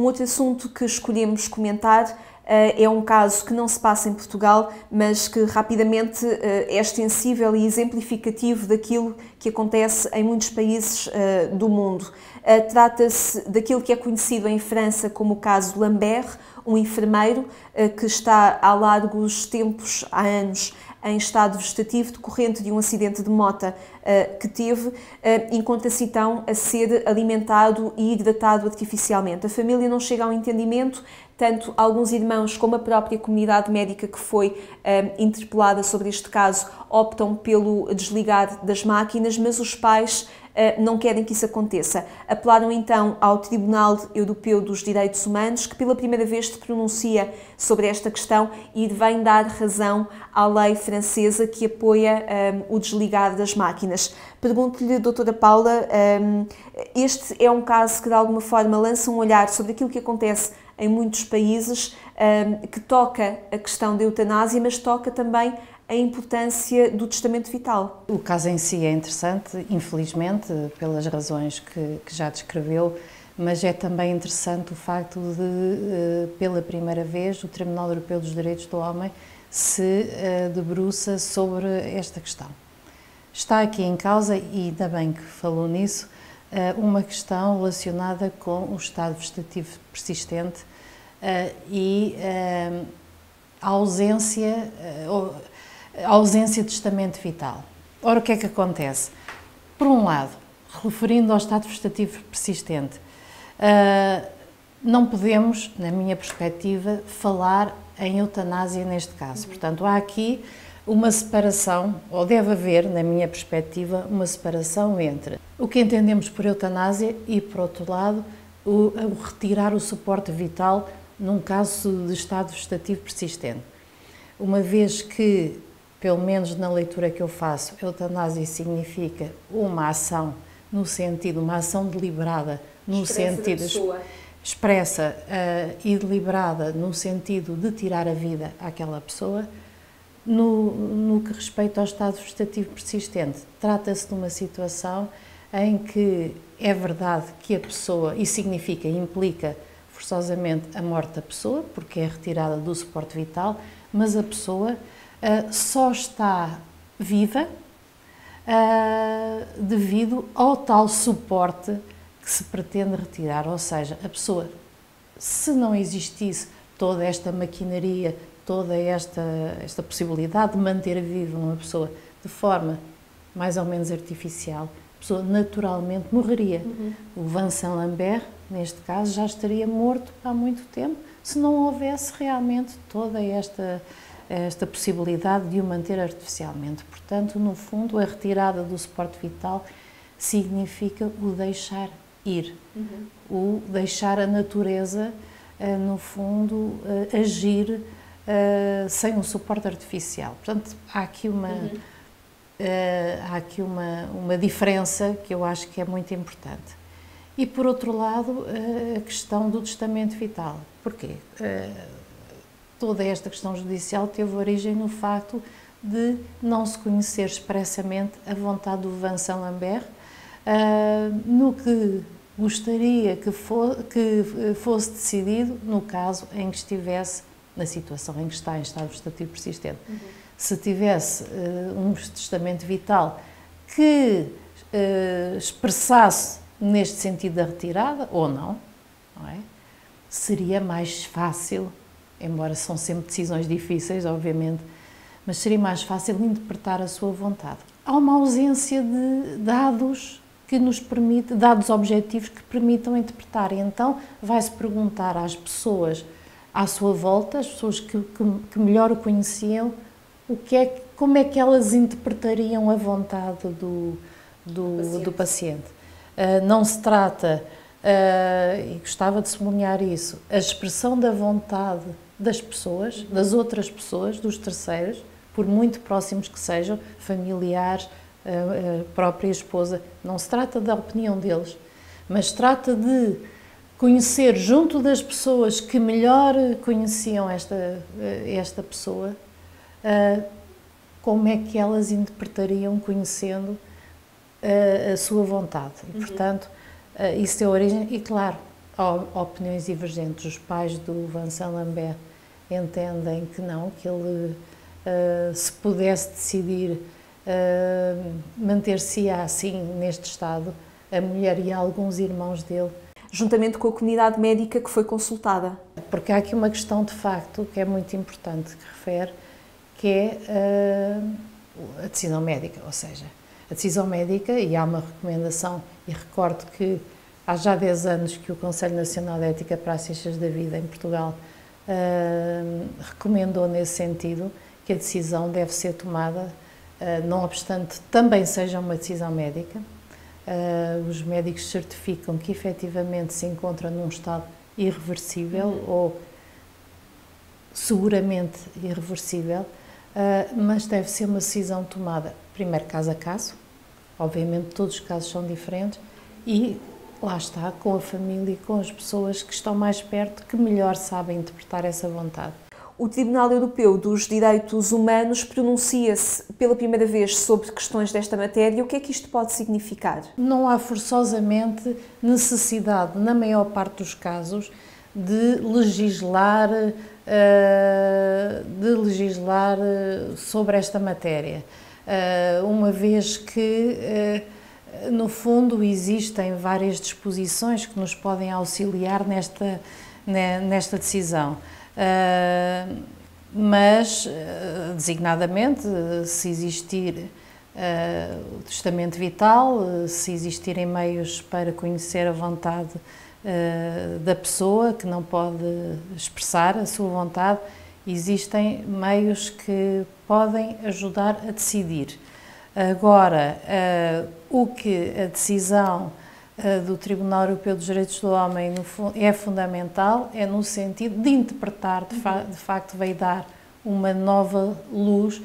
outro assunto que escolhemos comentar é um caso que não se passa em Portugal, mas que rapidamente é extensível e exemplificativo daquilo que acontece em muitos países do mundo. Trata-se daquilo que é conhecido em França como o caso Lambert, um enfermeiro que está há largos tempos, há anos, em estado vegetativo decorrente de um acidente de moto que teve, encontra-se então a ser alimentado e hidratado artificialmente. A família não chega a um entendimento, tanto alguns irmãos como a própria comunidade médica que foi interpelada sobre este caso optam pelo desligar das máquinas, mas os pais não querem que isso aconteça. Apelaram então ao Tribunal Europeu dos Direitos Humanos, que pela primeira vez se pronuncia sobre esta questão e vem dar razão à lei francesa que apoia o desligar das máquinas. Pergunto-lhe, doutora Paula, este é um caso que de alguma forma lança um olhar sobre aquilo que acontece em muitos países, que toca a questão da eutanásia, mas toca também a importância do testamento vital. O caso em si é interessante, infelizmente, pelas razões que já descreveu, mas é também interessante o facto de, pela primeira vez, o Tribunal Europeu dos Direitos do Homem se debruça sobre esta questão. Está aqui em causa, e ainda bem que falou nisso, uma questão relacionada com o estado vegetativo persistente e a ausência de testamento vital. Ora, o que é que acontece? Por um lado, referindo ao estado vegetativo persistente, não podemos, na minha perspectiva, falar em eutanásia neste caso. Portanto, há aqui uma separação, ou deve haver, na minha perspectiva, uma separação entre o que entendemos por eutanásia e, por outro lado, o retirar o suporte vital num caso de estado vegetativo persistente. Uma vez que, pelo menos na leitura que eu faço, eutanásia significa uma ação no sentido, uma ação deliberada, no sentido expressa e deliberada no sentido de tirar a vida àquela pessoa. No que respeita ao estado vegetativo persistente, trata-se de uma situação em que é verdade que a pessoa, e significa, implica forçosamente a morte da pessoa, porque é retirada do suporte vital, mas a pessoa só está viva devido ao tal suporte que se pretende retirar, ou seja, a pessoa, se não existisse toda esta maquinaria, toda esta possibilidade de manter viva uma pessoa de forma mais ou menos artificial, a pessoa naturalmente morreria. O Vincent Lambert, neste caso, já estaria morto há muito tempo, se não houvesse realmente toda esta possibilidade de o manter artificialmente. Portanto, no fundo, a retirada do suporte vital significa o deixar ir, o deixar a natureza, no fundo, agir sem um suporte artificial. Portanto, há aqui uma diferença que eu acho que é muito importante. E, por outro lado, a questão do testamento vital. Porquê? Toda esta questão judicial teve origem no facto de não se conhecer expressamente a vontade do Vincent Lambert, no que gostaria que fosse decidido no caso em que estivesse, na situação em que está em estado vegetativo persistente. Se tivesse um testamento vital que expressasse neste sentido da retirada, ou não é? Seria mais fácil, embora são sempre decisões difíceis, obviamente, mas seria mais fácil interpretar a sua vontade. Há uma ausência de dados que nos permite, dados objetivos que permitam interpretar, e então vai-se perguntar às pessoas à sua volta, as pessoas que melhor o conheciam, como é que elas interpretariam a vontade do paciente. Não se trata, e gostava de sublinhar isso, a expressão da vontade das pessoas, das outras pessoas, dos terceiros, por muito próximos que sejam, familiares, a própria esposa, não se trata da opinião deles, mas se trata de conhecer junto das pessoas que melhor conheciam esta pessoa, como é que elas interpretariam conhecendo a sua vontade. E, portanto, isso é a origem. E, claro, opiniões divergentes. Os pais do Vincent Lambert entendem que não, que ele, se pudesse decidir manter-se assim neste estado, a mulher e alguns irmãos dele. Juntamente com a comunidade médica que foi consultada. Porque há aqui uma questão de facto que é muito importante, que refere, que é a decisão médica, ou seja, a decisão médica, e há uma recomendação, e recordo que há já 10 anos que o Conselho Nacional de Ética para as Ciências da Vida em Portugal recomendou nesse sentido que a decisão deve ser tomada, não obstante também seja uma decisão médica. Os médicos certificam que efetivamente se encontra num estado irreversível ou seguramente irreversível, mas deve ser uma decisão tomada primeiro caso a caso, obviamente todos os casos são diferentes, e lá está, com a família e com as pessoas que estão mais perto, que melhor sabem interpretar essa vontade. O Tribunal Europeu dos Direitos Humanos pronuncia-se pela primeira vez sobre questões desta matéria. O que é que isto pode significar? Não há forçosamente necessidade, na maior parte dos casos, de legislar sobre esta matéria, uma vez que, no fundo, existem várias disposições que nos podem auxiliar nesta decisão. Mas, designadamente, se existir o testamento vital, se existirem meios para conhecer a vontade da pessoa que não pode expressar a sua vontade, existem meios que podem ajudar a decidir. Agora, o que a decisão do Tribunal Europeu dos Direitos do Homem é fundamental, é no sentido de interpretar, de facto veio dar uma nova luz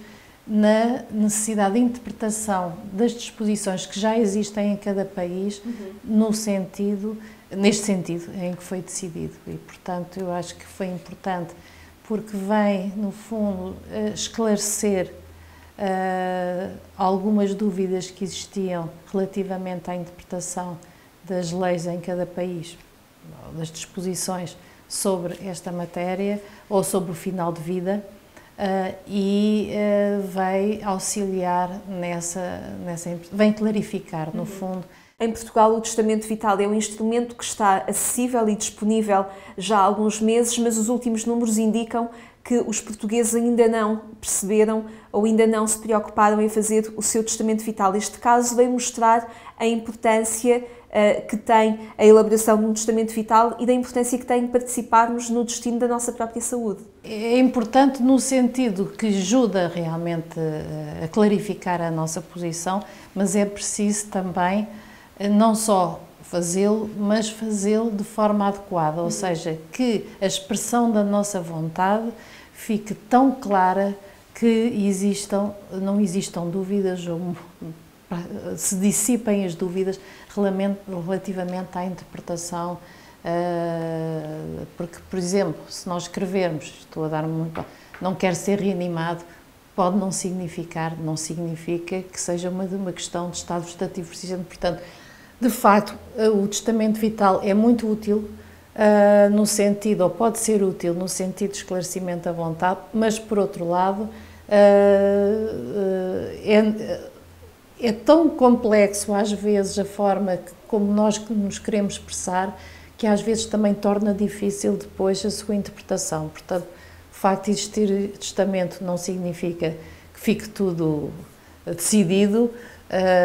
na necessidade de interpretação das disposições que já existem em cada país, neste sentido em que foi decidido. E, portanto, eu acho que foi importante, porque vem, no fundo, esclarecer algumas dúvidas que existiam relativamente à interpretação das leis em cada país, das disposições sobre esta matéria ou sobre o final de vida, e vai auxiliar vem clarificar, no fundo. Em Portugal, o testamento vital é um instrumento que está acessível e disponível já há alguns meses, mas os últimos números indicam que os portugueses ainda não perceberam ou ainda não se preocuparam em fazer o seu testamento vital. Este caso vem mostrar a importância que tem a elaboração de um testamento vital e da importância que tem participarmos no destino da nossa própria saúde. É importante no sentido que ajuda realmente a clarificar a nossa posição, mas é preciso também não só fazê-lo, mas fazê-lo de forma adequada, ou seja, que a expressão da nossa vontade fique tão clara que não existam dúvidas ou se dissipem as dúvidas relativamente à interpretação, porque, por exemplo, se nós escrevermos, estou a dar muito, não quer ser reanimado, pode não significa que seja uma questão de estado vegetativo persistente. Portanto, de facto, o testamento vital é muito útil no sentido, ou pode ser útil no sentido de esclarecimento da vontade, mas, por outro lado, é tão complexo às vezes a forma como nós nos queremos expressar, que às vezes também torna difícil depois a sua interpretação. Portanto, o facto de existir testamento não significa que fique tudo decidido,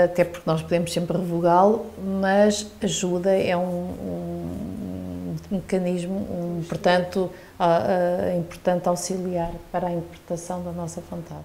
até porque nós podemos sempre revogá-lo, mas ajuda, é um mecanismo, portanto, importante auxiliar para a interpretação da nossa vontade.